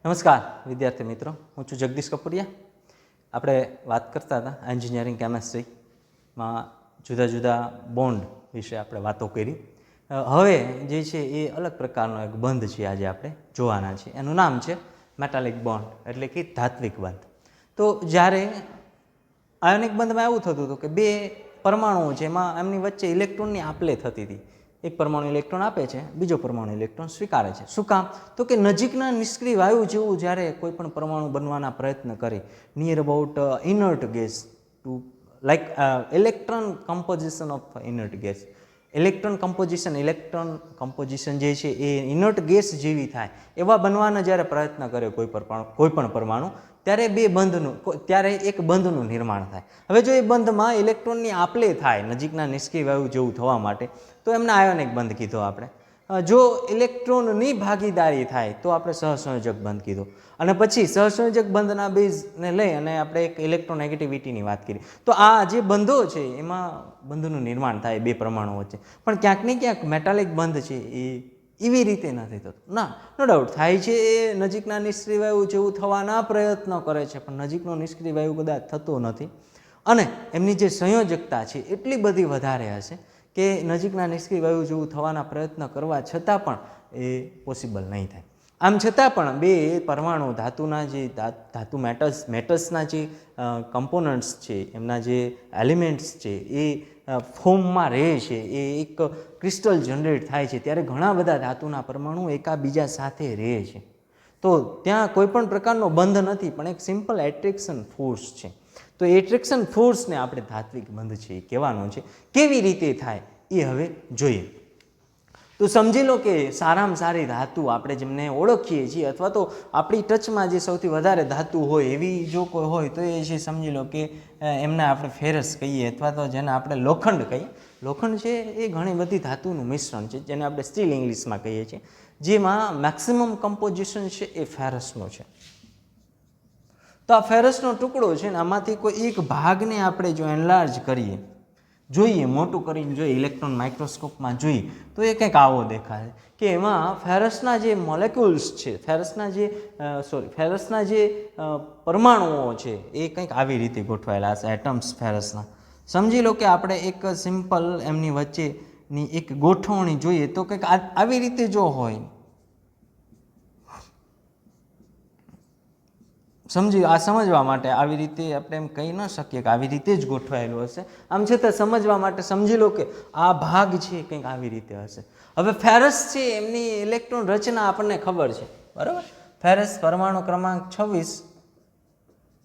નમસ્કાર વિદ્યાર્થી મિત્રો, હું છું જગદીશ કપૂરિયા. આપણે વાત કરતા હતા એન્જિનિયરિંગ કેમેસ્ટ્રીમાં જુદા જુદા બોન્ડ વિશે આપણે વાતો કરી. હવે જે છે એ અલગ પ્રકારનો એક બંધ છે આજે આપણે જોવાના છે. એનું નામ છે મેટાલિક બોન્ડ, એટલે કે ધાત્વિક બંધ. તો જ્યારે આયોનિક બંધમાં એવું થતું હતું કે બે પરમાણુઓ છે એમાં એમની વચ્ચે ઇલેક્ટ્રોનની આપ-લે થતી હતી. એક પરમાણુ ઇલેક્ટ્રોન આપે છે, બીજો પરમાણુ ઇલેક્ટ્રોન સ્વીકારે છે. શું કામ? તો કે નજીકના નિષ્ક્રિય વાયુ જેવું જ્યારે કોઈ પણ પરમાણુ બનવાના પ્રયત્ન કરે, near about inert gas to like electron composition of inert gas, electron composition જે છે એ ઇનર્ટ ગેસ જેવી થાય એવા બનવાના જ્યારે પ્રયત્ન કરે કોઈ પણ પરમાણુ, ત્યારે ત્યારે એક બંધનું નિર્માણ થાય. હવે જો એ બંધમાં ઇલેક્ટ્રોનની આપ-લે થાય નજીકના નિષ્ક્રિય વાયુ જેવું થવા માટે, તો એમને આયોનિક બંધ કીધો આપણે. જો ઇલેક્ટ્રોનની ભાગીદારી થાય તો આપણે સહસંયોજક બંધ કીધો. અને પછી સહસંયોજક બંધના બેઝને લઈ અને આપણે એક ઇલેક્ટ્રોનેગેટિવિટીની વાત કરી. તો આ જે બંધો છે એમાં બંધનું નિર્માણ થાય બે પરમાણુ વચ્ચે. પણ ક્યાંક ને ક્યાંક મેટાલિક બંધ છે એ એવી રીતે નથી થતું. ના, નો ડાઉટ થાય છે, એ નજીકના નિષ્ક્રિય વાયુ જેવું થવાના પ્રયત્નો કરે છે, પણ નજીકનો નિષ્ક્રિય વાયુ કદાચ થતો નથી. અને એમની જે સંયોજકતા છે એટલી બધી વધારે હશે કે નજીકના નિષ્ક્રિય વાયુ જેવું થવાના પ્રયત્ન કરવા છતાં પણ એ પોસિબલ નહીં થાય. આમ છતાં પણ બે પરમાણુ ધાતુના જે ધાતુ મેટલ્સના જે કમ્પોનન્ટ્સ છે, એમના જે એલિમેન્ટ્સ છે એ ફોર્મમાં રહે છે, એ એક ક્રિસ્ટલ જનરેટ થાય છે ત્યારે ઘણા બધા ધાતુના પરમાણુ એકાબીજા સાથે રહે છે. તો ત્યાં કોઈ પણ પ્રકારનો બંધ નથી, પણ એક સિમ્પલ એટ્રેક્શન ફોર્સ છે. તો એટ્રેક્શન ફોર્સને આપણે ધાત્વિક બંધ છે એ કહેવાનો છે. કેવી રીતે થાય એ હવે જોઈએ. તો સમજી લો કે સારામાં સારી ધાતુ આપણે જેમને ઓળખીએ છીએ, અથવા તો આપણી ટચમાં જે સૌથી વધારે ધાતુ હોય એવી જો કોઈ હોય તો એ છે, સમજી લો કે એમને આપણે ફેરસ કહીએ, અથવા તો જેને આપણે લોખંડ કહીએ. લોખંડ છે એ ઘણી બધી ધાતુનું મિશ્રણ છે, જેને આપણે સ્ટીલ ઇંગ્લિશમાં કહીએ છીએ, જેમાં મેક્સિમમ કમ્પોઝિશન છે એ ફેરસનો છે. તો આ ફેરસનો ટુકડો છે ને, આમાંથી કોઈ એક ભાગને આપણે જો એનલાર્જ કરીએ, જોઈએ, મોટું કરીને જોઈએ, ઇલેક્ટ્રોન માઇક્રોસ્કોપમાં જોઈએ, તો એ કંઈક આવો દેખાય કે એમાં ફેરસના જે મોલેક્યુલ્સ છે, ફેરસના જે પરમાણુઓ છે એ કંઈક આવી રીતે ગોઠવાયેલા હશે, એટમ્સ ફેરસના. સમજી લો કે આપણે એક સિમ્પલ એમની વચ્ચેની એક ગોઠવણી જોઈએ તો કંઈક આવી રીતે જો હોય, સમજવા માટે આવી રીતે આપણે એમ કહી ન શકીએ કે આવી રીતે જ ગોઠવાયેલું હશે. આમ છતાં સમજવા માટે સમજી લો કે આ ભાગ છે કંઈક આવી રીતે હશે. હવે ફેરસ છે એમની ઇલેક્ટ્રોન રચના આપણને ખબર છે, બરાબર. ફેરસ પરમાણુ ક્રમાંક 26,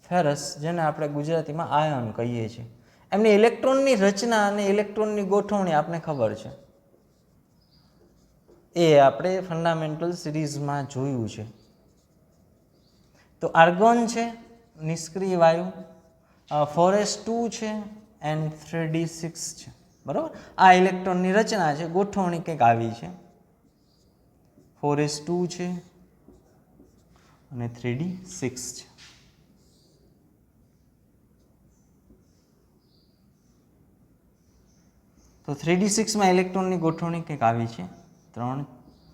ફેરસ જેને આપણે ગુજરાતીમાં આયન કહીએ છીએ, એમની ઇલેક્ટ્રોનની રચના અને ઇલેક્ટ્રોનની ગોઠવણી આપણને ખબર છે. એ આપણે ફંડામેન્ટલ સિરીઝમાં જોયું છે. તો આર્ગોન છે નિષ્ક્રિય વાયુ, 4s2 છે એન્ડ 3d6 છે, બરાબર. આ ઇલેક્ટ્રોનની રચના છે, ગોઠવણી કંઈક આવી છે, 4s2 છે અને 3d6 છે. તો 3d6માં ઇલેક્ટ્રોનની ગોઠવણી કંઈક આવી છે, 3,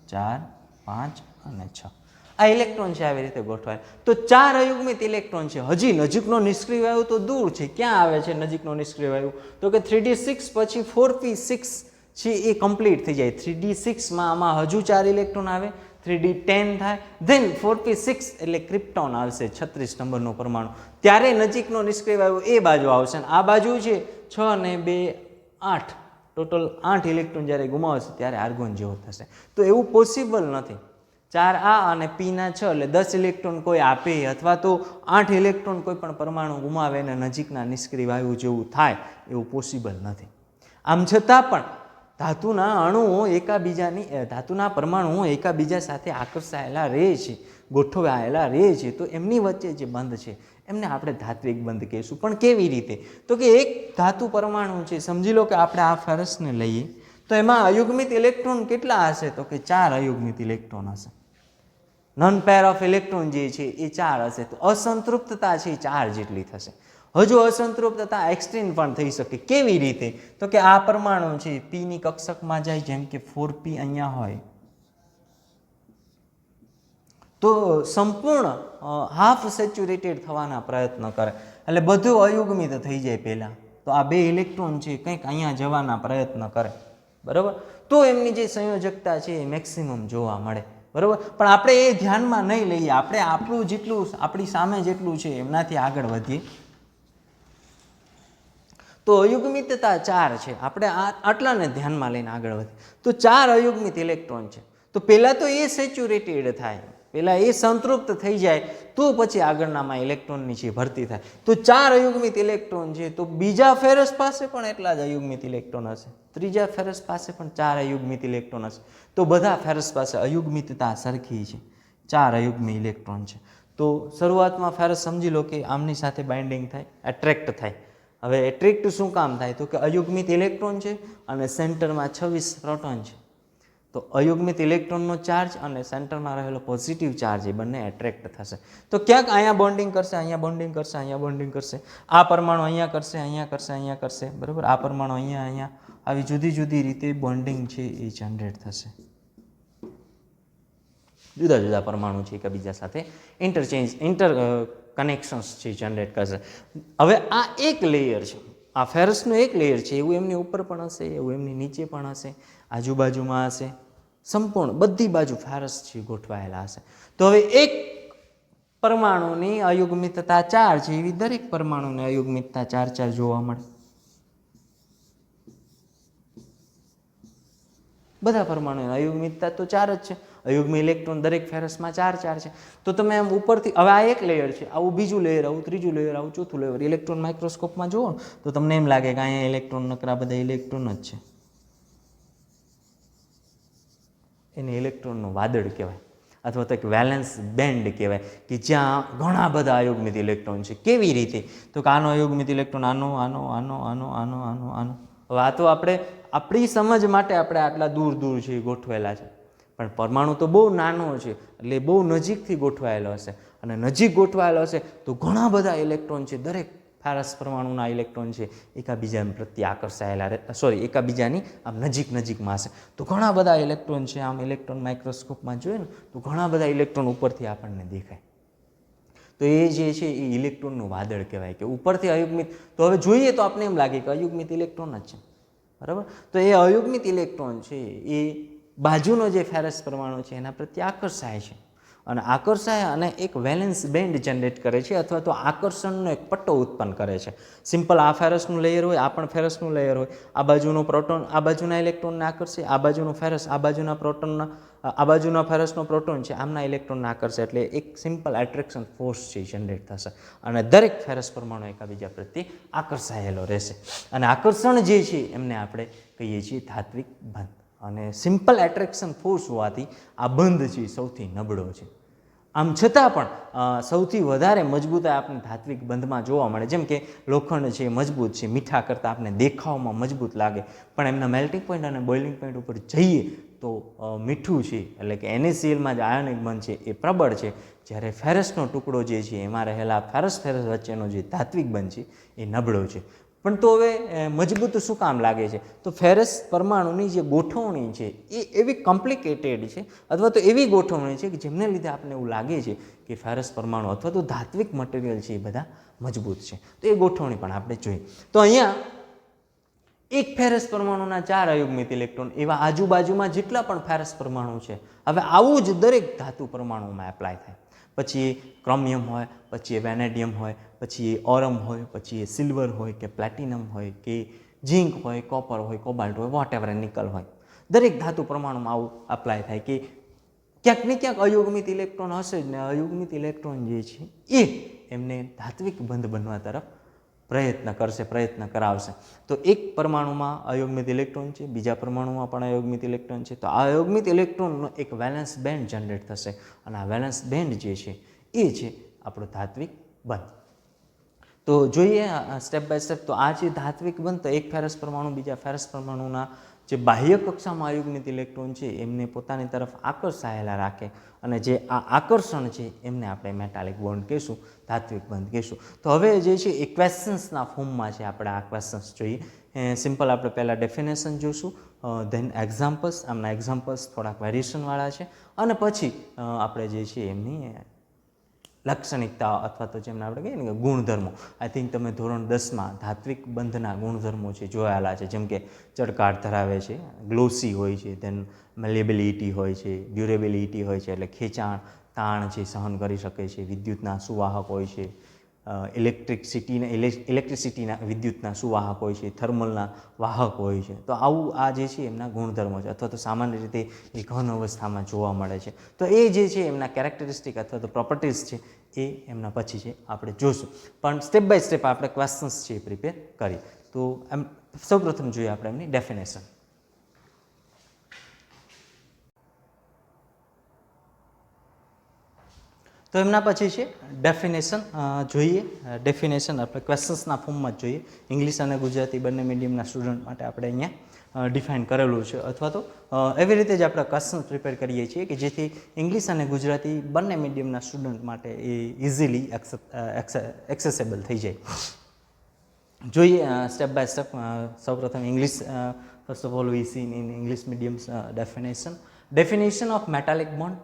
4, 5 અને 6. આ ઇલેક્ટ્રોન છે આવી રીતે ગોઠવાય. તો 4 અયુગ્મિત ઇલેક્ટ્રોન છે. હજી નજીકનો નિષ્ક્રિય વાયુ તો દૂર છે. ક્યાં આવે છે નજીકનો નિષ્ક્રિય વાયુ? તો કે 3d6 પછી 4p6 છે એ કમ્પ્લીટ થઈ જાય. 3d6માં આમાં હજુ 4 ઇલેક્ટ્રોન આવે, 3d10 થાય, ધેન 4p6 એટલે ક્રિપ્ટોન આવશે, 36 નંબરનો પરમાણુ. ત્યારે નજીકનો નિષ્ક્રિય વાયુ એ બાજુ આવશે. આ બાજુ છે 6 અને 2 8, ટોટલ 8 ઇલેક્ટ્રોન જ્યારે ગુમાવશે ત્યારે આર્ગોન જેવો થશે. તો એવું પોસિબલ નથી. 4 અને p ના 6 એટલે 10 ઇલેક્ટ્રોન કોઈ આપે, અથવા તો 8 ઇલેક્ટ્રોન કોઈ પણ પરમાણુ ગુમાવે અને નજીકના નિષ્ક્રિય વાયુ જેવું થાય, એવું પોસિબલ નથી. આમ છતાં પણ ધાતુના પરમાણુઓ એકાબીજા સાથે આકર્ષાયેલા રહે છે, ગોઠવાયેલા રહે છે. તો એમની વચ્ચે જે બંધ છે એમને આપણે ધાત્વિક બંધ કહીશું. પણ કેવી રીતે? તો કે એક ધાતુ પરમાણુ છે, સમજી લો કે આપણે આ ફેરસને લઈએ તો એમાં અયુગ્મિત ઇલેક્ટ્રોન કેટલા હશે? તો કે 4 અયુગ્મિત ઇલેક્ટ્રોન હશે. નન પેર ઓફ ઇલેક્ટ્રોન જે છે એ 4 હશે. તો અસંતૃપ્તતા છે 4 જેટલી થશે. હજુ અસંતૃપ્તતા એક્સટેન્ડ પણ થઈ શકે. કેવી રીતે? તો કે આ પરમાણુ છે પીની કક્ષકમાં જાય, જેમ કે 4p અહીંયા હોય, તો સંપૂર્ણ હાફ સેચ્યુરેટેડ થવાના પ્રયત્ન કરે, એટલે બધું અયુગ્મિત થઈ જાય પહેલાં. તો આ બે ઇલેક્ટ્રોન છે કંઈક અહીંયા જવાના પ્રયત્ન કરે, બરાબર. તો એમની જે સંયોજકતા છે એ મેક્સિમમ જોવા મળે, બરાબર. પણ આપણે એ ધ્યાનમાં નહીં લઈએ, આપણે આપણું જેટલું આપણી સામે જેટલું છે એમનાથી આગળ વધીએ. તો અયુગ્મિતતા 4 છે, આપણે આટલાને ધ્યાનમાં લઈને આગળ વધીએ. તો 4 અયુગ્મિત ઇલેક્ટ્રોન છે. તો પહેલાં તો એ સેચ્યુરેટેડ થાય, પહેલાં એ સંતૃપ્ત થઈ જાય, તો પછી આગળનામાં ઇલેક્ટ્રોનની જે ભરતી થાય. તો 4 અયુગ્મિત ઇલેક્ટ્રોન છે, તો બીજા ફેરસ પાસે પણ એટલા જ અયુગ્મિત ઇલેક્ટ્રોન હશે, ત્રીજા ફેરસ પાસે પણ 4 અયુગ્મિત ઇલેક્ટ્રોન હશે. તો બધા ફેરસ પાસે અયુગ્મિતતા સરખી છે, 4 અયુગ્મિત ઇલેક્ટ્રોન છે. તો શરૂઆતમાં ફેરસ સમજી લો કે આમની સાથે બાઇન્ડિંગ થાય, એટ્રેક્ટ થાય. હવે એટ્રેક્ટ શું કામ થાય? તો કે અયુગ્મિત ઇલેક્ટ્રોન છે અને સેન્ટરમાં 26 પ્રોટોન છે. તો અયુગ્મિત ઇલેક્ટ્રોનનો ચાર્જ અને સેન્ટરમાં રહેલો પોઝિટિવ ચાર્જ એ બંને એટ્રેક્ટ થશે. તો ક્યાંક અહીંયા બોન્ડિંગ કરશે, અહીંયા બોન્ડિંગ કરશે, અહીંયા બોન્ડિંગ કરશે, આ પરમાણુ અહીંયા કરશે, અહીંયા કરશે, અહીંયા કરશે, બરાબર. આ પરમાણુ અહીંયા, અહીંયા, આવી જુદી જુદી રીતે બોન્ડિંગ છે એ જનરેટ થશે. જુદા જુદા પરમાણુ છે એકબીજા સાથે ઇન્ટર કનેક્શન્સ છે જનરેટ કરશે. હવે આ એક લેયર છે, આ ફેરસનું એક લેયર છે, એવું એમની ઉપર પણ હશે, એવું એમની નીચે પણ હશે, આજુબાજુમાં હશે, સંપૂર્ણ બધી બાજુ ફેરસ છે ગોઠવાયેલા હશે. તો હવે એક પરમાણુની અયુગ્મિતતા 4 છે, એવી દરેક પરમાણુની અયુગ્મિતતા 4 જોવા મળે. બધા પરમાણુની અયુગ્મિતતા તો 4 જ છે. અયુગ્મ ઇલેક્ટ્રોન દરેક ફેરસમાં 4 છે. તો તમે આમ ઉપરથી, હવે આ એક લેયર છે, આવું બીજું લેયર, આવું ત્રીજું લેયર, આવું ચોથું લેયર, ઇલેક્ટ્રોન માઇક્રોસ્કોપમાં જુઓ તો તમને એમ લાગે કે અહીંયા ઇલેક્ટ્રોન નકરા બધા ઇલેક્ટ્રોન જ છે. એને ઇલેક્ટ્રોનનું વાદળ કહેવાય, અથવા તો એક વેલેન્સ બેન્ડ કહેવાય, કે જ્યાં ઘણા બધા અયુગ્મિત ઇલેક્ટ્રોન છે. કેવી રીતે? તો કે આનો અયુગ્મિત ઇલેક્ટ્રોન આનો, આનો, આનો, આનો, આનો, આનો, આનો. હવે આ તો આપણે આપણી સમજ માટે આપણે આટલા દૂર દૂર છે ગોઠવેલા છે, પણ પરમાણુ તો બહુ નાનો છે, એટલે બહુ નજીકથી ગોઠવાયેલો હશે. અને નજીક ગોઠવાયેલો હશે તો ઘણા બધા ઇલેક્ટ્રોન છે, દરેક ફેરસ પરમાણુના ઇલેક્ટ્રોન છે એકાબીજા પ્રત્યે આકર્ષાયેલા, એકાબીજાની આમ નજીકમાં હશે. તો ઘણા બધા ઇલેક્ટ્રોન છે, આમ ઇલેક્ટ્રોન માઇક્રોસ્કોપમાં જોઈએ ને તો ઘણા બધા ઇલેક્ટ્રોન ઉપરથી આપણને દેખાય. તો એ જે છે એ ઇલેક્ટ્રોનનું વાદળ કહેવાય, કે ઉપરથી અયુગ્મિત. તો હવે જોઈએ તો આપણે એમ લાગે કે અયુગ્મિત ઇલેક્ટ્રોન જ છે, બરાબર. તો એ અયુગ્મિત ઇલેક્ટ્રોન છે એ બાજુનો જે ફેરસ પરમાણુ છે એના પ્રત્યે આકર્ષાય છે, અને આકર્ષાય અને એક વેલેન્સ બેન્ડ જનરેટ કરે છે, અથવા તો આકર્ષણનો એક પટ્ટો ઉત્પન્ન કરે છે. સિમ્પલ આ ફેરસનું લેયર હોય, આ પણ ફેરસનું લેયર હોય, આ બાજુનો પ્રોટોન આ બાજુના ઇલેક્ટ્રોનને આકર્ષે, આ બાજુનો ફેરસ આ બાજુના પ્રોટોનના, આ બાજુના ફેરસનો પ્રોટોન છે આમના ઇલેક્ટ્રોનને આકર્ષે, એટલે એક સિમ્પલ એટ્રેક્શન ફોર્સ છે જનરેટ થશે, અને દરેક ફેરસ પરમાણુ એકબીજા પ્રત્યે આકર્ષાયેલો રહેશે. અને આકર્ષણ જે છે એમને આપણે કહીએ છીએ ધાત્વિક બંધ. અને સિમ્પલ એટ્રેક્શન ફોર્સ હોવાથી આ બંધ છે સૌથી નબળો છે. આમ છતાં પણ સૌથી વધારે મજબૂતાઈ આપણે ધાત્વિક બંધમાં જોવા મળે. જેમ કે લોખંડ છે મજબૂત છે, મીઠા કરતાં આપણે દેખાવમાં મજબૂત લાગે, પણ એમના મેલ્ટિંગ પોઈન્ટ અને બોઇલિંગ પોઈન્ટ ઉપર જઈએ તો મીઠું છે, એટલે કે NaClમાં જે આયોનિક બંધ છે એ પ્રબળ છે. જ્યારે ફેરસનો ટુકડો જે છે એમાં રહેલા ફેરસ વચ્ચેનો જે ધાત્વિક બંધ છે એ નબળો છે. પણ તો હવે મજબૂત શું કામ લાગે છે? તો ફેરસ પરમાણુની જે ગોઠવણી છે એ એવી કોમ્પ્લિકેટેડ છે, અથવા તો એવી ગોઠવણી છે કે જેમને લીધે આપણને એવું લાગે છે કે ફેરસ પરમાણુ અથવા તો ધાત્વિક મટીરિયલ છે એ બધા મજબૂત છે. તો એ ગોઠવણી પણ આપણે જોઈએ. તો અહીંયા એક ફેરસ પરમાણુના 4 અયુગ્મિત ઇલેક્ટ્રોન, એવા આજુબાજુમાં જેટલા પણ ફેરસ પરમાણુ છે, હવે આવું જ દરેક ધાતુ પરમાણુમાં એપ્લાય થાય. પછી એ ક્રોમિયમ હોય, પછી એ વેનેડિયમ હોય, પછી એ ઓરમ હોય, પછી એ સિલ્વર હોય કે પ્લેટિનમ હોય કે ઝીંક હોય, કોપર હોય, કોબાલ્ટ હોય, વોટ એવર, નિકલ હોય, દરેક ધાતુ પરમાણુમાં આવું એપ્લાય થાય કે ક્યાંક ને ક્યાંક અયુગ્મિત ઇલેક્ટ્રોન હશે જ ને. અયુગ્મિત ઇલેક્ટ્રોન જે છે એ એમને ધાત્વિક બંધ બનવા તરફ પ્રયત્ન કરાવશે. તો એક પરમાણુમાં અયુગ્મિત ઇલેક્ટ્રોન છે, બીજા પરમાણુમાં પણ અયુગ્મિત ઇલેક્ટ્રોન છે, તો આ અયુગ્મિત ઇલેક્ટ્રોનનો એક વેલેન્સ બેન્ડ જનરેટ થશે, અને આ વેલેન્સ બેન્ડ જે છે એ છે આપણો ધાત્વિક બંધ. તો જોઈએ સ્ટેપ બાય સ્ટેપ. તો આ જે ધાત્વિક બંધ, તો એક ફેરસ પરમાણુ બીજા ફેરસ પરમાણુના જે બાહ્ય કક્ષામાં અયુગ્મિત ઇલેક્ટ્રોન છે એમને પોતાની તરફ આકર્ષાયેલા રાખે, અને જે આ આકર્ષણ છે એમને આપણે મેટાલિક બોન્ડ કહીશું, ધાત્વિક બંધ કહીશું. તો હવે જે છે એ ક્વેશ્ચન્સના ફોર્મમાં છે, આપણે આ ક્વેશ્ચન્સ જોઈએ સિમ્પલ આપણે પહેલાં ડેફિનેશન જોઈશું, ધેન એક્ઝામ્પલ્સ, આમના એક્ઝામ્પલ્સ થોડાક વેરિએશનવાળા છે, અને પછી આપણે જે છે એમની લાક્ષણિકતા અથવા તો જેમને આપણે કહીએ ને કે ગુણધર્મો. આઈ થિંક તમે ધોરણ 10માં ધાત્વિક બંધના ગુણધર્મો છે જોયેલા છે, જેમ કે ચળકાટ ધરાવે છે, ગ્લોસી હોય છે, ધેન મેલેબિલિટી હોય છે, ડ્યુરેબિલિટી હોય છે, એટલે ખેંચાણ તાણ છે સહન કરી શકે છે, વિદ્યુતના સુવાહક હોય છે, ઇલેક્ટ્રિસિટીના વિદ્યુતના સુવાહક હોય છે, થર્મલના વાહક હોય છે. તો આવું આ જે છે એમના ગુણધર્મો છે, અથવા તો સામાન્ય રીતે એ ઘન અવસ્થામાં જોવા મળે છે. તો એ જે છે એમના કેરેક્ટરિસ્ટિક અથવા તો પ્રોપર્ટીઝ છે એ એમના પછી છે આપણે જોઈશું. પણ સ્ટેપ બાય સ્ટેપ આપણે ક્વેશ્ચન્સ છે એ પ્રિપેર કરી. તો એમ સૌપ્રથમ જોઈએ આપણે એમની ડેફિનેશન. તો એમના પછી છે ડેફિનેશન જોઈએ. ડેફિનેશન આપણે ક્વેશ્ચન્સના ફોર્મમાં જ જોઈએ. ઇંગ્લિશ અને ગુજરાતી બંને મીડિયમના સ્ટુડન્ટ માટે આપણે અહીંયા ડિફાઇન કરેલું છે, અથવા તો એવી રીતે જ આપણે ક્વેશ્ચન પ્રિપેર કરીએ છીએ કે જેથી ઇંગ્લિશ અને ગુજરાતી બંને મીડિયમના સ્ટુડન્ટ માટે એ ઇઝીલી એક્સેસેબલ થઈ જાય. જોઈએ સ્ટેપ બાય સ્ટેપ. સૌપ્રથમ English, first of all we see in English mediums definition. Definition of metallic bond.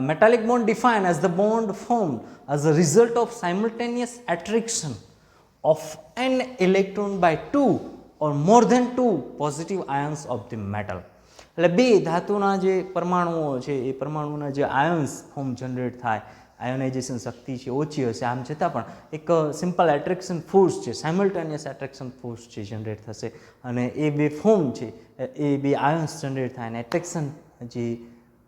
Metallic bond defined as the bond formed as a result of simultaneous attraction of an electron by two or more than two positive ions of the metal. એટલે બે ધાતુના જે પરમાણુઓ છે એ પરમાણુના જે ions form generate થાય, ionisation શક્તિ છે ઓછી હશે, આમ છતાં પણ એક સિમ્પલ એટ્રેક્શન ફોર્સ છે, સાયમલ્ટેનિયસ એટ્રેક્શન ફોર્સ છે જનરેટ થશે, અને એ બે ફોર્મ છે એ બે આયન્સ જનરેટ થાય અને એટ્રેક્શન જે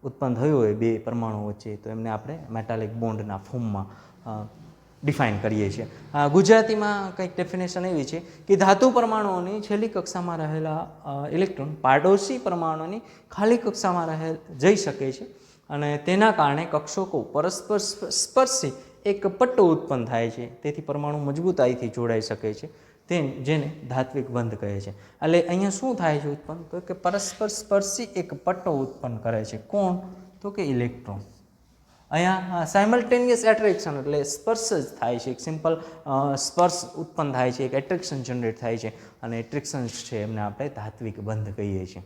ઉત્પન્ન થયું હોય બે પરમાણુ વચ્ચે, તો એમને આપણે મેટાલિક બોન્ડના ફોર્મમાં ડિફાઇન કરીએ છીએ. ગુજરાતીમાં કંઈક ડેફિનેશન એવી છે કે ધાતુ પરમાણુઓની છેલ્લી કક્ષામાં રહેલા ઇલેક્ટ્રોન પાડોશી પરમાણુની ખાલી કક્ષામાં જઈ શકે છે, અને તેના કારણે કક્ષકો પરસ્પર સ્પર્શી એક પટ્ટો ઉત્પન્ન થાય છે, તેથી પરમાણુ મજબૂતાઈથી જોડાઈ શકે છે, જેને ધાત્વિક બંધ કહે છે. એટલે અહીંયા શું થાય છે ઉત્પન્ન? તો કે પરસ્પર સ્પર્શી એક પટ્ટો ઉત્પન્ન કરે છે. કોણ? તો કે ઇલેક્ટ્રોન. અહીંયા સાયમલ્ટેનિયસ એટ્રેક્શન એટલે સ્પર્શ જ થાય છે, એક સિમ્પલ સ્પર્શ ઉત્પન્ન થાય છે, એક એટ્રેક્શન જનરેટ થાય છે, અને એટ્રેક્શન છે એમને આપણે ધાત્વિક બંધ કહીએ છીએ.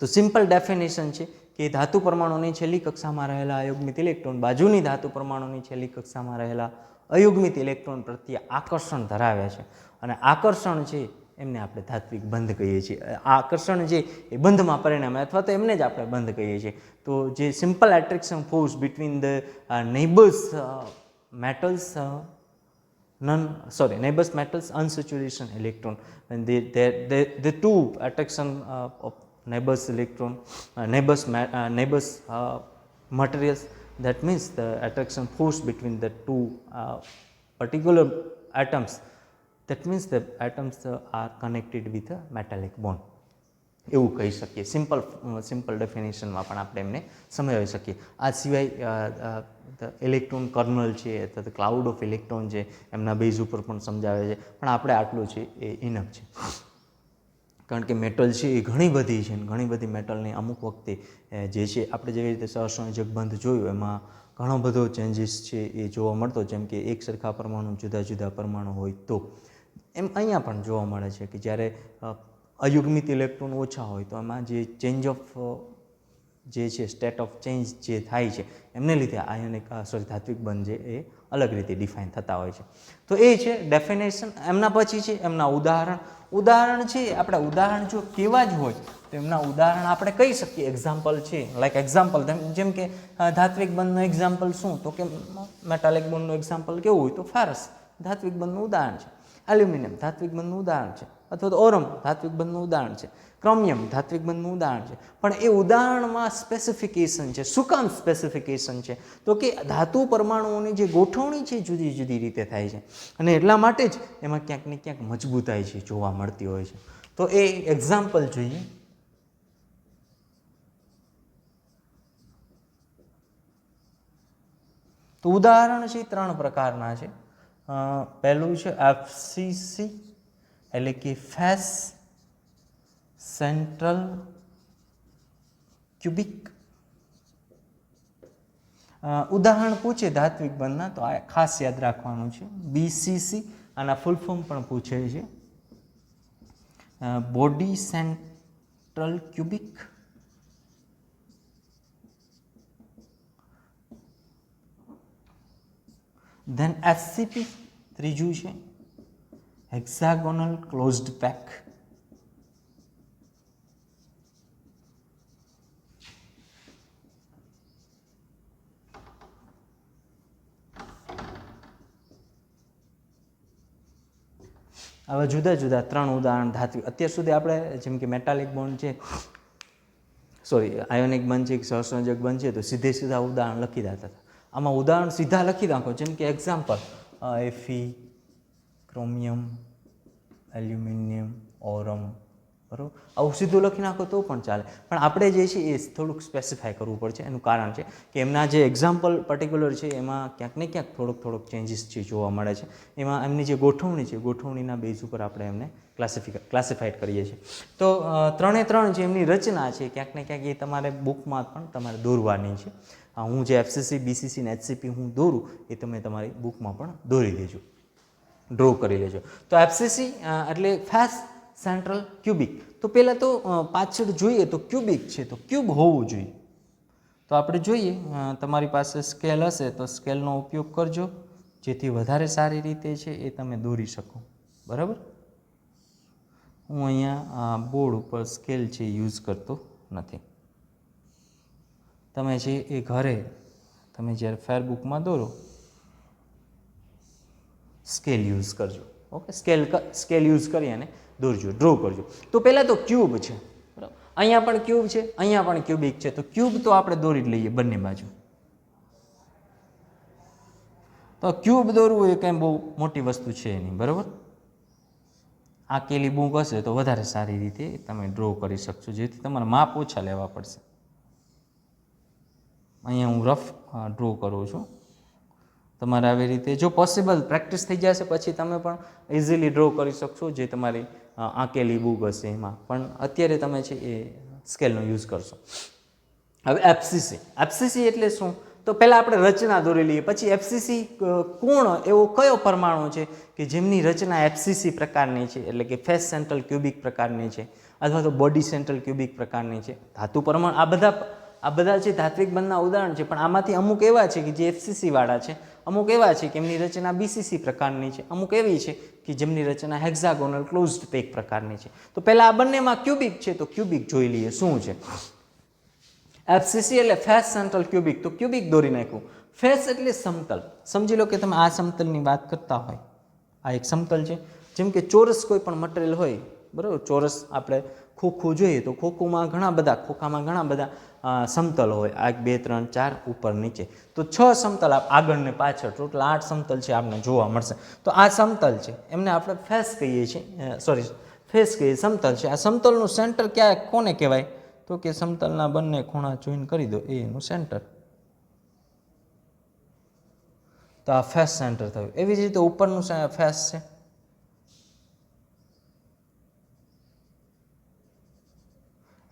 તો સિમ્પલ ડેફિનેશન છે કે ધાતુ પરમાણુની છેલ્લી કક્ષામાં રહેલા અયુગ્મિત ઇલેક્ટ્રોન બાજુની ધાતુ પરમાણુની છેલ્લી કક્ષામાં રહેલા અયુગ્મિત ઇલેક્ટ્રોન પ્રત્યે આકર્ષણ ધરાવે છે, અને આકર્ષણ છે એમને આપણે ધાત્વિક બંધ કહીએ છીએ. આકર્ષણ છે એ બંધમાં પરિણમે, અથવા તો એમને જ આપણે બંધ કહીએ છીએ. તો જે simple attraction force between the neighbours metals neighbors metals unsaturation electron, and the two attraction of neighbors electron, neighbors materials, that means the attraction force between the two particular atoms, that means the atoms are connected with a metallic bond. એવું કહી શકીએ. Simple ડેફિનેશનમાં પણ આપણે એમને સમજાવી શકીએ. આ સિવાય ઇલેક્ટ્રોન કર્નલ છે અથવા તો ક્લાઉડ ઓફ ઇલેક્ટ્રોન છે એમના બેઝ ઉપર પણ સમજાવે છે, પણ આપણે આટલું છે એ ઇનફ છે. કારણ કે મેટલ છે એ ઘણી બધી છે, ઘણી બધી મેટલની અમુક વખતે જે છે આપણે જેવી રીતે સહસંયોજક બંધ જોયું એમાં ઘણો બધો ચેન્જીસ છે એ જોવા મળતો, જેમ કે એક સરખા પરમાણુ જુદા જુદા પરમાણુ હોય તો એમ અહીંયા પણ જોવા મળે છે કે જ્યારે અયુગ્મિત ઇલેક્ટ્રોન ઓછા હોય તો એમાં જે ચેન્જ ઓફ જે છે સ્ટેટ ઓફ ચેન્જ જે થાય છે એમને લીધે ધાત્વિક બંધ જે એ અલગ રીતે ડિફાઇન થતા હોય છે. તો એ છે ડેફિનેશન. એમના પછી છે એમના ઉદાહરણ છે. આપણે ઉદાહરણ જો કેવા જ હોય તો એમના ઉદાહરણ આપણે કહી શકીએ. એક્ઝામ્પલ છે, લાઈક એક્ઝામ્પલ જેમ કે ધાત્વિક બંધનું એક્ઝામ્પલ શું? તો કે મેટાલિક બોન્ડનું એક્ઝામ્પલ કેવું હોય તો ફેરસ ધાત્વિક બંધનું ઉદાહરણ છે, એલ્યુમિનિયમ ધાત્વિક બંધનું ઉદાહરણ છે, અથવા તો ઓરમ ધાત્વિક બંધનું ઉદાહરણ છે, ક્રોમિયમ ધાત્વિક બંધનું ઉદાહરણ છે. પણ એ ઉદાહરણમાં સ્પેસિફિકેશન છે. શું કામ સ્પેસિફિકેશન છે? તો કે ધાતુ પરમાણુઓની જે ગોઠવણી છે જુદી જુદી રીતે થાય છે, અને એટલા માટે જ એમાં ક્યાંક ને ક્યાંક મજબૂતાઈ છે જોવા મળતી હોય છે. તો એ એક્ઝામ્પલ જોઈએ. તો ઉદાહરણ છે 3 પ્રકારના છે. પહેલું છે એફસીસી એટલે કે ફેસ સેન્ટ્રલ ક્યુબિક. ઉદાહરણ પૂછે ધાત્વિક બંધના તો આ ખાસ યાદ રાખવાનું છે. બીસીસી આના ફૂલ ફોર્મ પણ પૂછે છે. Body central cubic, then HCP ત્રીજું છે હેક્સાગોનલ ક્લોઝડ પેક, આવા જુદા જુદા 3 ઉદાહરણ ધાત્વિક. અત્યાર સુધી આપણે જેમ કે મેટાલિક બોન્ડ છે, આયોનિક બંધ છે કે સહસંયોજક બંધ છે તો સીધે સીધા ઉદાહરણ લખી દેતા હતા. આમાં ઉદાહરણ સીધા લખી નાખો, જેમ કે એક્ઝામ્પલ એફી, ક્રોમિયમ, એલ્યુમિનિયમ, ઓરમ, બરાબર, આવું સીધું લખી નાખો તો પણ ચાલે. પણ આપણે જે છે એ થોડુંક સ્પેસિફાય કરવું પડશે. એનું કારણ છે કે એમના જે એક્ઝામ્પલ પર્ટિક્યુલર છે એમાં ક્યાંક ને ક્યાંક થોડોક ચેન્જીસ છે જોવા મળે છે. એમાં એમની જે ગોઠવણી છે, ગોઠવણીના બેઝ ઉપર આપણે એમને ક્લાસિફાઈડ કરીએ છીએ. તો 3 જે એમની રચના છે ક્યાંક ને ક્યાંક એ તમારે બુકમાં પણ તમારે દોરવાની છે. હું જે એફસીસી, બીસીસી ને એચસીપી હું દોરું એ તમે તમારી બુકમાં પણ દોરી દેજો, ડ્રો કરી લેજો. તો એફસીસી એટલે ફેસ્ટ સેન્ટ્રલ ક્યુબિક. તો પહેલાં તો પાછળ જોઈએ તો ક્યુબિક છે તો ક્યુબ હોવું જોઈએ. તો આપણે જોઈએ, તમારી પાસે સ્કેલ હશે તો સ્કેલનો ઉપયોગ કરજો, જેથી વધારે સારી રીતે છે એ તમે દોરી શકો. બરાબર, હું અહીંયા બોર્ડ ઉપર સ્કેલ છે યુઝ કરતો નથી. તમે છે એ ઘરે તમે જ્યારે ફેરબુકમાં દોરો સ્કેલ યુઝ કરજો. ઓકે, સ્કેલ યુઝ કરી અને દોરજો, ડ્રો કરજો. તો પહેલાં તો ક્યુબ છે, બરાબર, અહીંયા પણ ક્યુબ છે, અહીંયા પણ ક્યુબિક છે. તો ક્યુબ તો આપણે દોરી જ લઈએ બંને બાજુ. તો ક્યુબ દોરવું એ કંઈ બહુ મોટી વસ્તુ છે નહીં, બરાબર. આ કેલી બુક હશે તો વધારે સારી રીતે તમે ડ્રો કરી શકશો, જેથી તમારે માપ ઓછા લેવા પડશે. અહીંયા હું રફ ડ્રો કરું છું. તમારે આવી રીતે જો પોસિબલ પ્રેક્ટિસ થઈ જશે પછી તમે પણ ઇઝીલી ડ્રો કરી શકશો, જે તમારી આંકેલી બુક હશે એમાં. પણ અત્યારે તમે છે એ સ્કેલનો યુઝ કરશો. હવે એફસીસી એટલે શું? તો પહેલાં આપણે રચના દોરી લઈએ, પછી એફસીસી કોણ, એવો કયો પરમાણુ છે કે જેમની રચના એફસીસી પ્રકારની છે, એટલે કે ફેસ સેન્ટ્રલ ક્યુબિક પ્રકારની છે, અથવા તો બોડી સેન્ટ્રલ ક્યુબિક પ્રકારની છે. ધાતુ પરમાણુ આ બધા છે ધાત્વિક બંધના ઉદાહરણ છે. પણ આમાંથી અમુક એવા છે કે જે એફસીસી વાળા છે, અમુક એવા છે કે એમની રચના બીસીસી પ્રકારની છે, અમુક એવી છે કે જેમની રચના હેક્સાગોનલ ક્લોઝડ પેક પ્રકારની છે. તો પહેલાં આ બંનેમાં ક્યુબિક છે તો ક્યુબિક જોઈ લઈએ શું છે. એફસીસી એટલે ફેસ સેન્ટ્રલ ક્યુબિક. તો ક્યુબિક દોરી નાખ્યું. ફેસ એટલે સમતલ. સમજી લો કે તમે આ સમતલની વાત કરતા હોય, આ એક સમતલ છે. જેમ કે ચોરસ કોઈ પણ મટીરિયલ હોય, બરાબર, ચોરસ આપણે ખોખું જોઈએ તો ખોખામાં ઘણા બધા સમતલ હોય, 1 2 3 4 ઉપર નીચે. તો 6 સમતલ આગળ ને પાછળ, ટોટલ 8 સમતલ છે આપણે જોવા મળશે. તો આ સમતલ છે, એમને આપણે ફેસ કહીએ છીએ, ફેસ કહીએ, સમતલ છે. આ સમતલનું સેન્ટર કોને કહેવાય? તો કે સમતલના બંને ખૂણા જોઈન કરી દો એ એનું સેન્ટર. તો આ ફેસ સેન્ટર થયું. એવી જ રીતે ઉપરનું ફેસ છે,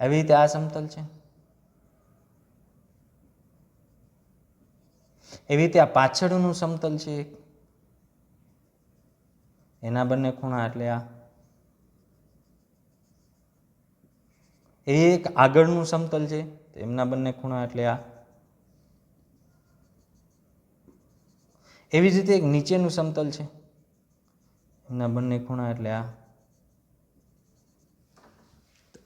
એવી રીતે આ સમતલ છે, એવી રીતે આ પાછળનું સમતલ છે, એના બંને ખૂણા એટલે આ. એ એક આગળનું સમતલ છે, એમના બંને ખૂણા એટલે આ. એવી જ રીતે એક નીચેનું સમતલ છે, એમના બંને ખૂણા એટલે આ.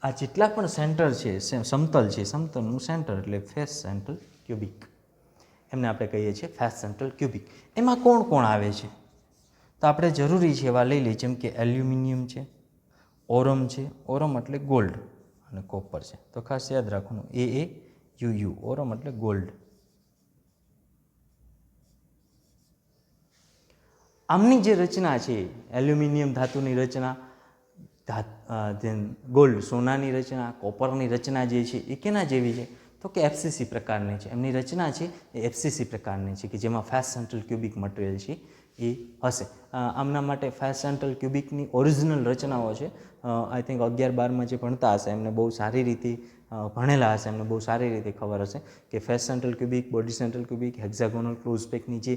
આ જેટલા પણ સેન્ટર છે, સમતલ છે, સમતલનું સેન્ટર એટલે ફેસ સેન્ટ્રલ ક્યુબિક, એમને આપણે કહીએ છીએ ફેસ સેન્ટ્રલ ક્યુબિક. એમાં કોણ કોણ આવે છે? તો આપણે જરૂરી છે એવા લઈ લઈએ, જેમ કે એલ્યુમિનિયમ છે, ઓરમ છે, ઓરમ એટલે ગોલ્ડ, અને કોપર છે. તો ખાસ યાદ રાખવાનું, AAUU, ઓરમ એટલે ગોલ્ડ. આમની જે રચના છે, એલ્યુમિનિયમ ધાતુની રચના, ગોલ્ડ સોનાની રચના, કોપરની રચના જે છે એ કેના જેવી છે? તો કે એફસીસી પ્રકારની છે. એમની રચના છે એ એફસીસી પ્રકારની છે, કે જેમાં ફેસ સેન્ટ્રલ ક્યુબિક મટીરિયલ છે એ હશે. આમના માટે ફેસ સેન્ટ્રલ ક્યુબિકની ઓરિજિનલ રચનાઓ છે, આઈ થિંક 11-12માં જે ભણતા હશે એમને બહુ સારી રીતે ભણેલા હશે એમને બહુ સારી રીતે ખબર હશે કે face central cubic, body central cubic, hexagonal close પેકની જે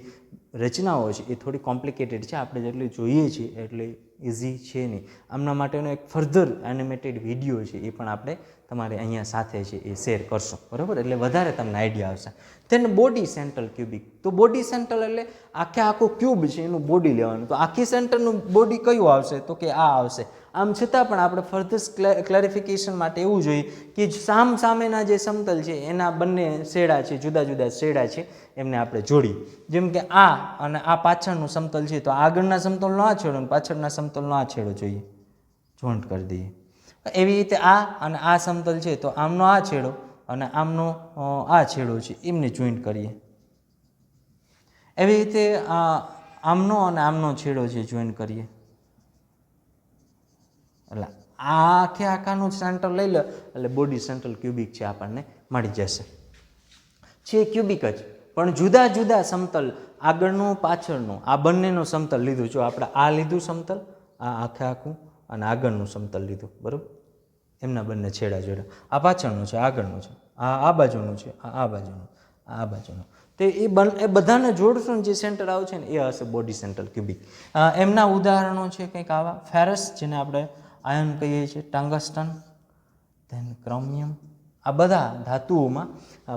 રચનાઓ છે એ થોડી કોમ્પ્લિકેટેડ છે. આપણે જેટલી જોઈએ છીએ એટલી ઇઝી છે નહીં. આમના માટેનો એક ફર્ધર એનિમેટેડ વિડીયો છે એ પણ આપણે તમારે અહીંયા સાથે છે એ શેર કરશો, બરાબર? એટલે વધારે તમને આઈડિયા આવશે. તેને બોડી સેન્ટ્રલ ક્યુબિક, તો બોડી સેન્ટ્રલ એટલે આખું ક્યુબ છે એનું બોડી લેવાનું. તો આખી સેન્ટરનું બોડી કયું આવશે? તો કે આ આવશે. આમ છતાં પણ આપણે ફર્ધર ક્લેરિફિકેશન માટે એવું જોઈએ કે સામેના જે સમતલ છે એના બંને છેડા છે, જુદા જુદા છેડા છે, એમને આપણે જોડીએ. જેમ કે આ અને આ પાછળનું સમતલ છે તો આગળના સમતલનો આ છેડો અને પાછળના સમતલનો આ છેડો જોઈએ, જોઈન્ટ કરી દઈએ. એવી રીતે આ અને આ સમતલ છે તો આમનો આ છેડો અને આમનો આ છેડો છે એમને જોઈન્ટ કરીએ. એવી રીતે આમનો અને આમનો છેડો છે જોઈન્ટ કરીએ. એટલે આ આખાનું સેન્ટર લઈ લે એટલે બોડી સેન્ટ્રલ ક્યુબિક છે આપણને મળી જશે. છે ક્યુબિક જ, પણ જુદા જુદા સમતલ, આગળનું પાછળનું, આ બંનેનું સમતલ લીધું. જો આપણે આ લીધું સમતલ, આ આખું અને આગળનું સમતલ લીધું, બરાબર? એમના બંને છેડા જોડ્યા. આ પાછળનું છે, આગળનું છે, આ બાજુનું છે, આ બાજુનું, આ બાજુનું. તો એ બધાને જોડશું ને જે સેન્ટર આવશે ને એ હશે બોડી સેન્ટ્રલ ક્યુબિક. એમના ઉદાહરણો છે કંઈક આવા: ફેરસ, જેને આપણે આયન કહીએ છીએ, ટંગસ્ટન, ધેન ક્રોમિયમ. આ બધા ધાતુઓમાં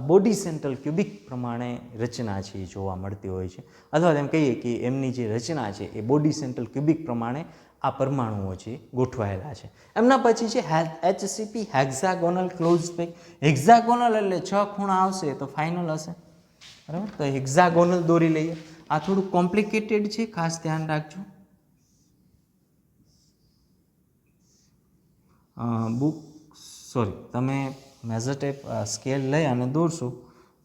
બોડી સેન્ટ્રલ ક્યુબિક પ્રમાણે રચના છે એ જોવા મળતી હોય છે. અથવા એમ કહીએ કે એમની જે રચના છે એ બોડી સેન્ટ્રલ ક્યુબિક પ્રમાણે આ પરમાણુઓ છે ગોઠવાયેલા છે. એમના પછી છે HCP, hexagonal close pack. Hexagonal એટલે 6 ખૂણા આવશે તો ફાઇનલ હશે, બરાબર? તો હેક્ઝાગોનલ દોરી લઈએ. આ થોડું કોમ્પ્લિકેટેડ છે, ખાસ ધ્યાન રાખજો. તમે મેઝર ટેપ સ્કેલ લઈ અને દોરશો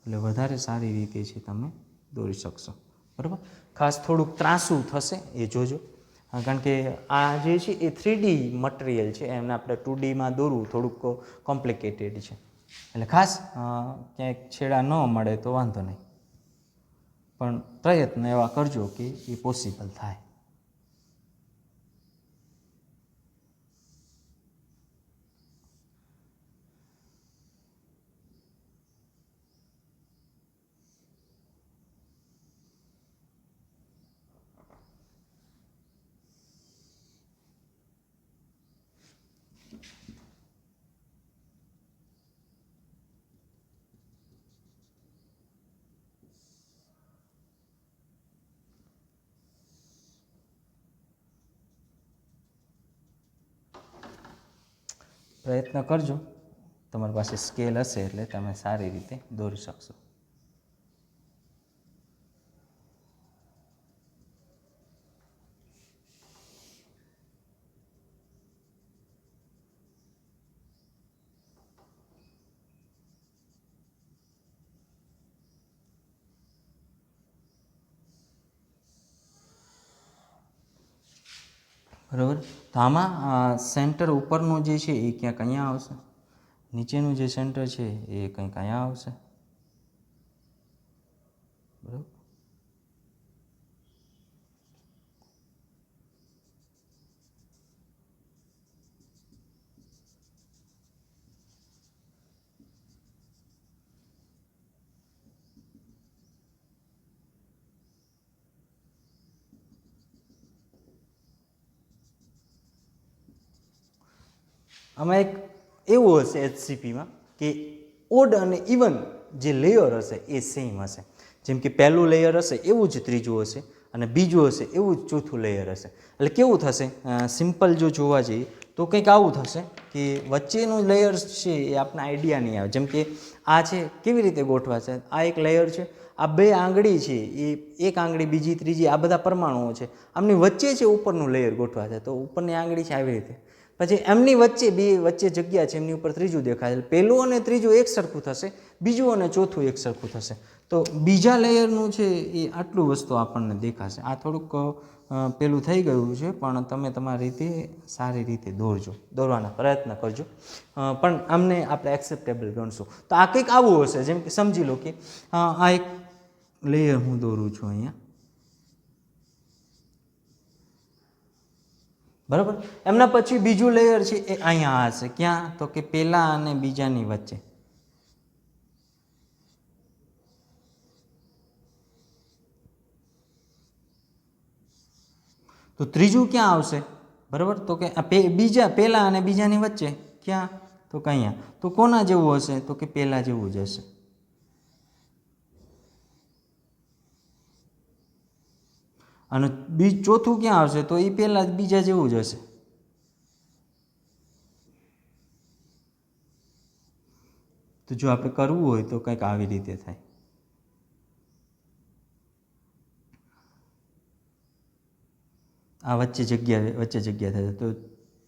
એટલે વધારે સારી રીતે છે તમે દોરી શકશો, બરાબર? ખાસ થોડુંક ત્રાસું થશે એ જોજો, કારણ કે આ જે છે એ 3D મટીરિયલ છે, એમને આપણે 2Dમાં દોરવું થોડુંક કોમ્પ્લિકેટેડ છે. એટલે ખાસ ક્યાંક છેડા ન મળે તો વાંધો નહીં, પણ પ્રયત્ન એવા કરજો કે એ પોસિબલ થાય. પ્રયત્ન કરજો, તમારી પાસે સ્કેલ હશે એટલે તમે સારી રીતે દોરી શકશો. બરાબર? તો આમાં સેન્ટર ઉપરનું જે છે એ ક્યાંક અહીંયા આવશે, નીચેનું જે સેન્ટર છે એ કંઈક અહીંયા આવશે, બરાબર? આમાં એક એવું હશે HCPમાં કે ઓડ અને ઇવન જે લેયર હશે એ સેમ હશે. જેમ કે પહેલું લેયર હશે એવું જ ત્રીજું હશે, અને બીજું હશે એવું જ ચોથું લેયર હશે. એટલે કેવું થશે, સિમ્પલ જો જોવા જઈએ તો કંઈક આવું થશે કે વચ્ચેનું લેયર છે એ આપણને આઈડિયા નહીં આવે. જેમ કે આ છે કેવી રીતે ગોઠવાશે, આ એક લેયર છે, આ બે આંગળી છે એ એક આંગળી બીજી ત્રીજી આ બધા પરમાણુઓ છે, આમની વચ્ચે છે ઉપરનું લેયર ગોઠવાશે. તો ઉપરની આંગળી છે આવી રીતે, પછી એમની વચ્ચે જગ્યા છે, એમની ઉપર ત્રીજું દેખાય. પહેલું અને ત્રીજું એક સરખું થશે, બીજું અને ચોથું એક સરખું થશે. તો બીજા લેયરનું છે એ આટલું વસ્તુ આપણને દેખાશે. આ થોડુંક પેલું થઈ ગયું છે, પણ તમે તમારી રીતે સારી રીતે દોરવાના પ્રયત્ન કરજો, પણ આમને આપણે એક્સેપ્ટેબલ ગણશું. તો આ કંઈક આવું હશે. જેમ કે સમજી લો કે આ એક લેયર હું દોરું છું અહીંયા, બરાબર. એમના પછી બીજું લેયર છે એ અહીંયા હશે. ક્યાં? તો કે પહેલા અને બીજાની વચ્ચે. તો ત્રીજું ક્યાં આવશે? બરાબર. તો કે બીજા પહેલા અને બીજાની વચ્ચે ક્યાં? તો કે અહીંયા. તો કોના જેવું હશે? તો કે પહેલા જેવું જ હશે. અને ચોથું ક્યાં આવશે? તો એ પહેલા બીજા જેવું જ હશે. તો જો આપણે કરવું હોય તો કંઈક આવી રીતે થાય. આ વચ્ચે જગ્યા થાય. તો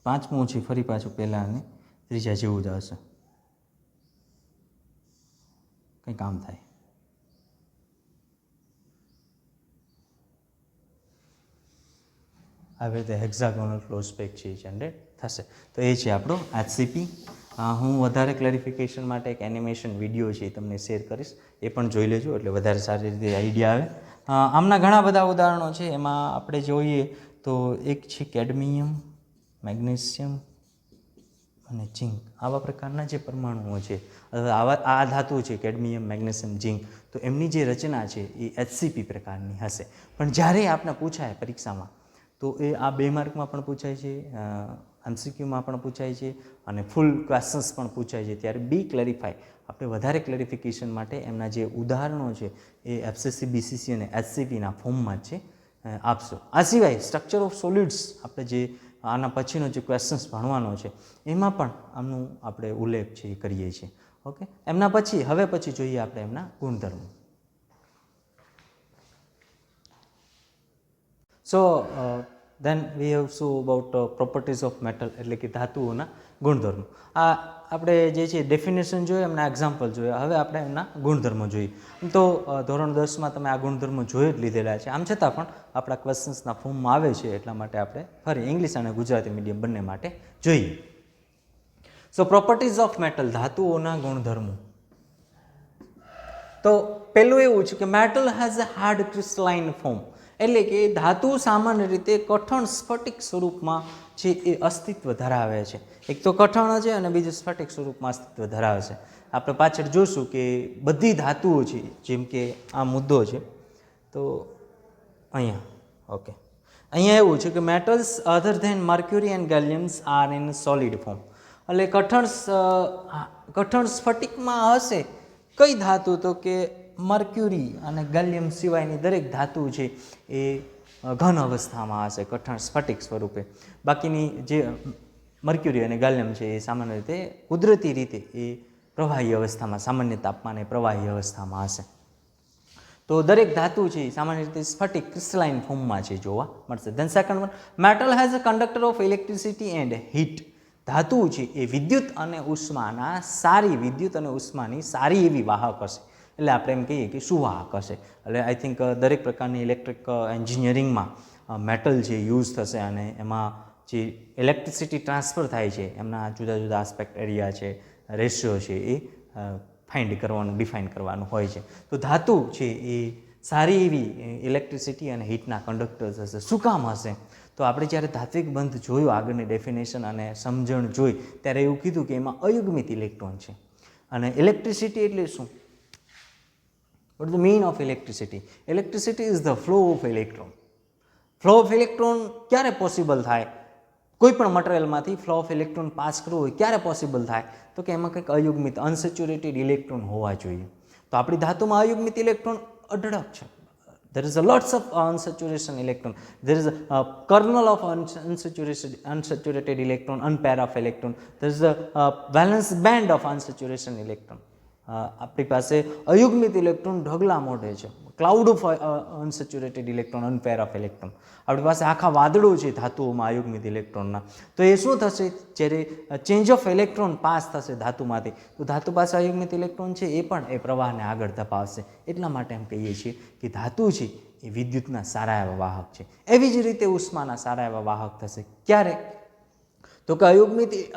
પાંચમું છે ફરી પાછું પહેલા અને ત્રીજા જેવું જ હશે. કંઈ કામ થાય. આવી રીતે હેક્ઝાગોનલ ક્લોઝ પેક છે એ જનરેટ થશે. તો એ છે આપણો HCP. હું વધારે ક્લેરિફિકેશન માટે એક એનિમેશન વિડીયો છે એ તમને શેર કરીશ, એ પણ જોઈ લેજો એટલે વધારે સારી રીતે આઈડિયા આવે. આમના ઘણા બધા ઉદાહરણો છે. એમાં આપણે જોઈએ તો એક છે કેડમિયમ, મેગ્નેશિયમ અને ઝિંક. આવા પ્રકારના જે પરમાણુઓ છે, આ ધાતુ છે કેડમિયમ, મેગ્નેશિયમ, ઝિંક, તો એમની જે રચના છે એ HCP પ્રકારની હશે. પણ જ્યારે આપણે પૂછાય પરીક્ષામાં તો એ આ 2 માર્કમાં પણ પૂછાય છે, MCQમાં પણ પૂછાય છે અને ફૂલ ક્વેશ્ચન્સ પણ પૂછાય છે. ત્યારે બી ક્લેરિફાય આપણે વધારે ક્લેરિફિકેશન માટે એમના જે ઉદાહરણો છે એ FCC, BCC અને HCPના ફોર્મમાં જ છે આપશો. આ સિવાય સ્ટ્રક્ચર ઓફ સોલિડ્સ આપણે જે આના પછીનો જે ક્વેશ્ચન્સ ભણવાનો છે એમાં પણ આમનું આપણે ઉલ્લેખ છે એ કરીએ છીએ. ઓકે. એમના પછી હવે જોઈએ આપણે એમના ગુણધર્મો. So then we have saw about properties of metal, એટલે કે ધાતુઓના ગુણધર્મો. આ આપણે જે છે ડેફિનેશન જોઈએ, એમના એક્ઝામ્પલ જોયા. હવે આપણે એમના ગુણધર્મો જોઈએ. તો ધોરણ 10માં તમે આ ગુણધર્મો જોઈ જ લીધેલા છે. આમ છતાં પણ આપણા ક્વેશ્ચન્સના ફોર્મમાં આવે છે એટલા માટે આપણે ફરી ઇંગ્લિશ અને ગુજરાતી મીડિયમ બંને માટે જોઈએ. સો પ્રોપર્ટીઝ ઓફ મેટલ, ધાતુઓના ગુણધર્મો. તો પહેલું એવું છે કે metal has a hard crystalline form, એટલે કે ધાતુ સામાન્ય રીતે કઠણ સ્ફટિક સ્વરૂપમાં છે એ અસ્તિત્વ ધરાવે છે. એક તો કઠણ છે અને બીજું સ્ફટિક સ્વરૂપમાં અસ્તિત્વ ધરાવે છે. આપણે પાછળ જોશું કે બધી ધાતુઓ છે, જેમ કે આ મુદ્દો છે તો અહીંયા ઓકે, અહીંયા એવું છે કે metals other than mercury and galliums are in solid form, એટલે કઠણ સ્ફટિકમાં હશે કઈ ધાતુ? તો કે મર્ક્યુરી અને ગેલિયમ સિવાયની દરેક ધાતુ છે એ ઘન અવસ્થામાં હશે, કઠણ સ્ફટિક સ્વરૂપે. બાકીની જે મર્ક્યુરી અને ગેલિયમ છે એ સામાન્ય રીતે કુદરતી રીતે એ પ્રવાહી અવસ્થામાં, સામાન્ય તાપમાને પ્રવાહી અવસ્થામાં હશે. તો દરેક ધાતુ છે સામાન્ય રીતે સ્ફટિક ક્રિસ્ટલાઇન ફોર્મમાં છે જોવા મળશે. Than second one, metal has a conductor of electricity and heat. ધાતુ છે એ વિદ્યુત અને ઉષ્માની સારી એવી વાહક હશે, એટલે આપણે એમ કહીએ કે સુવાહક હશે. એટલે આઈ થિંક દરેક પ્રકારની ઇલેક્ટ્રિક એન્જિનિયરિંગમાં મેટલ જે યુઝ થશે અને એમાં જે ઇલેક્ટ્રિસિટી ટ્રાન્સફર થાય છે એમના જુદા જુદા આસ્પેક્ટ એરિયા છે, રેશિયો છે એ ડિફાઇન કરવાનું હોય છે. તો ધાતુ છે એ સારી એવી ઇલેક્ટ્રિસિટી અને હીટના કંડક્ટર્સ હશે. શું કામ હશે? તો આપણે જ્યારે ધાત્વિક બંધ જોયું, આગળની ડેફિનેશન અને સમજણ જોઈ, ત્યારે એવું કીધું કે એમાં અયુગ્મિત ઇલેક્ટ્રોન છે. અને ઇલેક્ટ્રિસિટી એટલે શું? Vote the mean of electricity? Electricity is the flow of electron. Flow of electron ક્યારે પોસિબલ થાય? કોઈ પણ મટીરિયલમાંથી ફ્લો ઓફ ઇલેક્ટ્રોન પાસ કરવું હોય ક્યારે પોસિબલ થાય? તો કે એમાં કંઈક અયુગ્મિત અનસેચ્યુરેટેડ ઇલેક્ટ્રોન હોવા જોઈએ. તો આપણી ધાતુમાં અયુગ્મિત ઇલેક્ટ્રોન અઢળક છે. There is a lots of unsaturation electron. There is a kernel of unsaturated electron, unpair of electron. There is a valence band of unsaturation electron. આપણી પાસે અયુગ્મિત ઇલેક્ટ્રોન ઢગલા મોઢે છે, cloud of unsaturated electron, unpair of electron. આપણી પાસે આખા વાદળો છે ધાતુઓમાં અયુગ્મિત ઇલેક્ટ્રોનના. તો એ શું થશે? જ્યારે ચેન્જ ઓફ ઇલેક્ટ્રોન પાસ થશે ધાતુમાંથી, તો ધાતુ પાસે અયુગ્મિત ઇલેક્ટ્રોન છે એ પણ એ પ્રવાહને આગળ ધપાવશે. એટલા માટે એમ કહીએ છીએ કે ધાતુ છે એ વિદ્યુતના સારા એવા વાહક છે. એવી જ રીતે ઉષ્માના સારા એવા વાહક થશે. ક્યારે? તો કે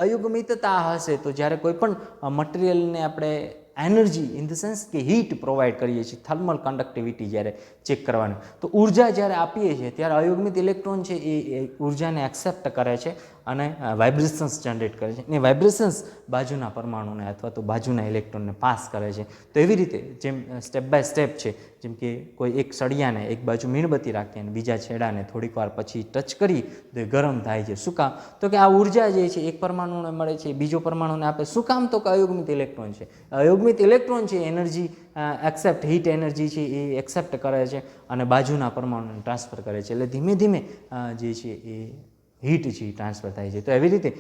અયુગ્મિતતા હશે તો જ્યારે કોઈ પણ મટીરિયલને આપણે એનર્જી ઇન ધ સેન્સ કે હીટ પ્રોવાઈડ કરીએ છીએ, થર્મલ કન્ડક્ટિવિટી જ્યારે ચેક કરવાનું, તો ઉર્જા જ્યારે આપીએ છીએ ત્યારે અયુગ્મિત ઇલેક્ટ્રોન છે એ ઉર્જાને એક્સેપ્ટ કરે છે અને વાઇબ્રેશન્સ જનરેટ કરે છે. એ વાઇબ્રેશન્સ બાજુના પરમાણુને અથવા તો બાજુના ઇલેક્ટ્રોનને પાસ કરે છે. તો એવી રીતે જેમ સ્ટેપ બાય સ્ટેપ છે, જેમ કે કોઈ એક સળિયાને એક બાજુ મીણબત્તી રાખી અને બીજા છેડાને થોડીક વાર પછી ટચ કરી તો એ ગરમ થાય છે. શું કામ? તો કે આ ઉર્જા જે છે એક પરમાણુને મળે છે, બીજો પરમાણુને આપે. શું કામ? તો કે અયુગ્મિત ઇલેક્ટ્રોન છે. અયુગ્મિત ઇલેક્ટ્રોન છે એનર્જી એક્સેપ્ટ, હીટ એનર્જી છે એ એક્સેપ્ટ કરે છે અને બાજુના પરમાણુને ટ્રાન્સફર કરે છે. એટલે ધીમે ધીમે જે છે એ હીટ છે એ ટ્રાન્સફર થાય છે. તો એવી રીતે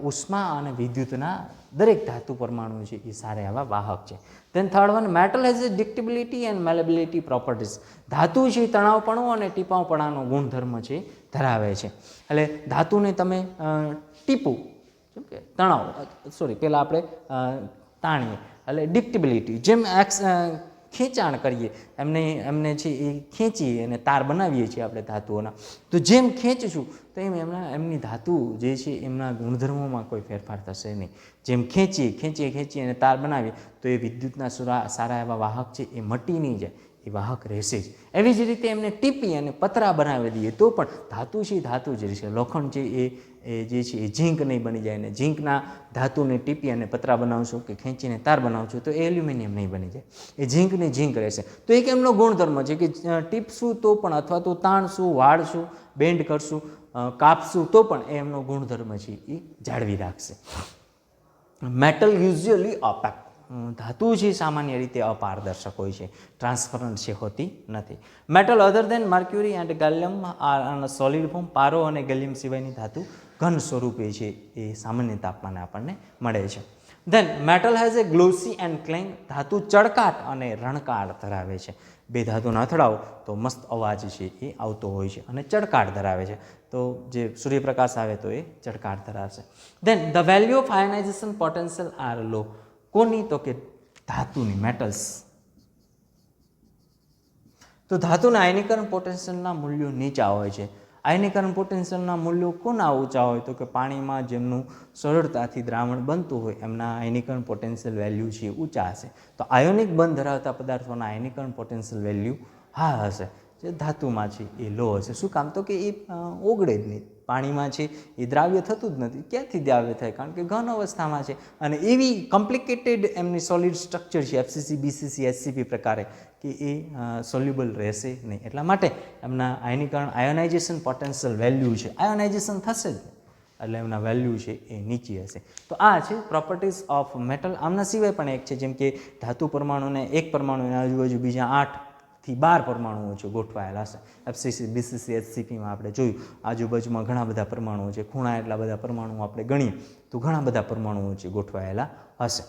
ઉષ્મા અને વિદ્યુતના દરેક ધાતુ પરમાણુ છે એ સારા એવા વાહક છે. Then third one, metal has a ductility and malleability properties. ધાતુ છે તણાવપણું અને ટીપાવપણાનો ગુણધર્મ છે ધરાવે છે. એટલે ધાતુને તમે ટીપું, જેમ કે તણાવ, પહેલાં આપણે તાણીએ એટલે ડિક્ટેબિલિટી, જેમ ખેંચાણ કરીએ એમને છે એ ખેંચી અને તાર બનાવીએ છીએ આપણે ધાતુઓના, તો જેમ ખેંચશું તો એમની ધાતુ જે છે એમના ગુણધર્મોમાં કોઈ ફેરફાર થશે નહીં. જેમ ખેંચીએ અને તાર બનાવીએ તો એ વિદ્યુતના સારા એવા વાહક છે એ મટી નહીં જાય, એ વાહક રહેશે જ. એવી જ રીતે એમને ટીપી અને પતરા બનાવી દઈએ તો પણ ધાતુ છે ધાતુ જ રહેશે. લોખંડ છે એ જે છે એ ઝીંક નહીં બની જાય, ને ઝીંકના ધાતુને ટીપી અને પતરા બનાવશો કે ખેંચીને તાર બનાવશો તો એ એલ્યુમિનિયમ નહીં બની જાય, એ ઝીંકને ઝીંક રહેશે. તો એક એમનો ગુણધર્મ છે કે ટીપશું તો પણ, અથવા તો તાણશું, વાળશું, બેન્ડ કરશું, કાપશું તો પણ એમનો ગુણધર્મ છે એ જાળવી રાખશે. મેટલ યુઝ્યુઅલી ઓપેક, ધાતુ છે સામાન્ય રીતે અપારદર્શક હોય છે, ટ્રાન્સપરન્ટ છે હોતી નથી. Metal other than mercury and gallium are solid form. પારો અને ગેલિયમ સિવાયની ધાતુ ઘન સ્વરૂપે છે એ સામાન્ય તાપમાને આપણને મળે છે. Then metal has a glossy and clang, ધાતુ ચળકાટ અને રણકાટ ધરાવે છે. બે ધાતુને અથડાવો તો મસ્ત અવાજ છે એ આવતો હોય છે અને ચળકાટ ધરાવે છે. તો જે સૂર્યપ્રકાશ આવે તો એ ચળકાટ ધરાવશે. Then the value of ionization potential are low. કોની? તો કે ધાતુની, મેટલ્સ. તો ધાતુના આયનીકરણ પોટેન્શિયલના મૂલ્યો નીચા હોય છે. આયનીકરણ પોટેન્શિયલના મૂલ્યો કોના ઊંચા હોય? તો કે પાણીમાં જેમનું સરળતાથી દ્રાવણ બનતું હોય એમના આયનીકરણ પોટેન્શિયલ વેલ્યુ છે ઊંચા હશે. તો આયોનિક બંધ ધરાવતા પદાર્થોના આયનીકરણ પોટેન્શિયલ વેલ્યુ હા હશે. જે ધાતુમાં છે એ લો હશે. શું કામ? તો કે એ ઓગળે જ નહીં. પાણીમાં છે એ દ્રાવ્ય થતું જ નથી. ક્યાંથી દ્રાવ્ય થાય? કારણ કે ઘન અવસ્થામાં છે અને એવી કોમ્પ્લિકેટેડ એમની સોલિડ સ્ટ્રક્ચર છે એફસીસી, બીસીસી, એચસીપી પ્રકારે કે એ સોલ્યુબલ રહેશે નહીં. એટલા માટે એમના આયોનાઇઝેશન પોટેન્શિયલ વેલ્યુ છે, આયોનાઇઝેશન થશે જ એટલે એમના વેલ્યુ છે એ નીચી હશે. તો આ છે પ્રોપર્ટીઝ ઓફ મેટલ. આમના સિવાય પણ એક છે, જેમ કે ધાતુ પરમાણુને એક પરમાણુની આજુબાજુ બીજા 8 થી 12 પરમાણુઓ છે ગોઠવાયેલા હશે. એફસીસી, બીસીસી, એચસીપીમાં આપણે જોયું આજુબાજુમાં ઘણા બધા પરમાણુઓ છે, ખૂણા એટલા બધા પરમાણુઓ આપણે ગણીએ તો ઘણા બધા પરમાણુઓ છે ગોઠવાયેલા હશે.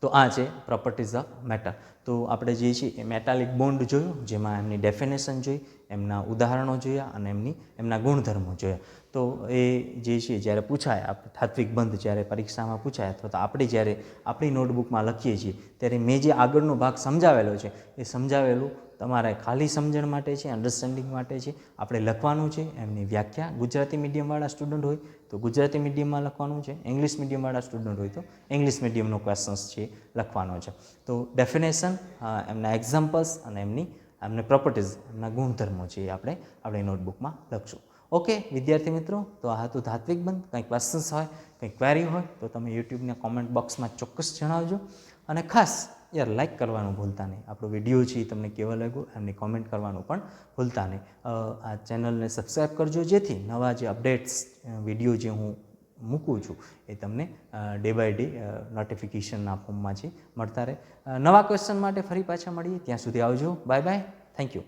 તો આ છે પ્રોપર્ટીઝ ઓફ મેટલ. તો આપણે જે છે એ મેટાલિક બોન્ડ જોયું, જેમાં એમની ડેફિનેશન જોઈ, એમના ઉદાહરણો જોયા અને એમના ગુણધર્મો જોયા. તો એ જે છે જ્યારે પૂછાય, આપણે ધાત્વિક બંધ જ્યારે પરીક્ષામાં પૂછાય અથવા તો આપણે જ્યારે આપણી નોટબુકમાં લખીએ છીએ ત્યારે મેં જે આગળનો ભાગ સમજાવેલો છે એ સમજાવેલું તમારે ખાલી સમજણ માટે છે, અન્ડરસ્ટેન્ડિંગ માટે છે. આપણે લખવાનું છે એમની વ્યાખ્યા. ગુજરાતી મીડિયમવાળા સ્ટુડન્ટ હોય તો ગુજરાતી મીડિયમમાં લખવાનું છે, ઇંગ્લિશ મીડિયમવાળા સ્ટુડન્ટ હોય તો ઇંગ્લિશ મીડિયમનો ક્વેશ્ચન્સ છે લખવાનો છે. તો ડેફિનેશન, એમના એક્ઝામ્પલ્સ અને એમને પ્રોપર્ટીઝ, એમના ગુણધર્મો છે એ આપણે આપણી નોટબુકમાં લખશું. ઓકે વિદ્યાર્થી મિત્રો, તો આ હતું ધાત્વિક બંધ. કંઈ ક્વેશ્ચન્સ હોય, કંઈ ક્વેરી હોય તો તમે યુટ્યુબના કોમેન્ટ બોક્સમાં ચોક્કસ જણાવજો. અને ખાસ યાર લાઇક કરવાનું ભૂલતા નહીં. આપણો વિડીયો છે એ તમને કેવો લાગ્યો એમની કોમેન્ટ કરવાનું પણ ભૂલતા નહીં. આ ચેનલને સબસ્ક્રાઈબ કરજો, જેથી નવા જે અપડેટ્સ વિડીયો જે હું મૂકું છું એ તમને ડે બાય ડે નોટિફિકેશનના ફોર્મમાં છે મળતા રહે. નવા ક્વેશ્ચન માટે ફરી પાછા મળીએ. ત્યાં સુધી આવજો. Bye bye. Thank you.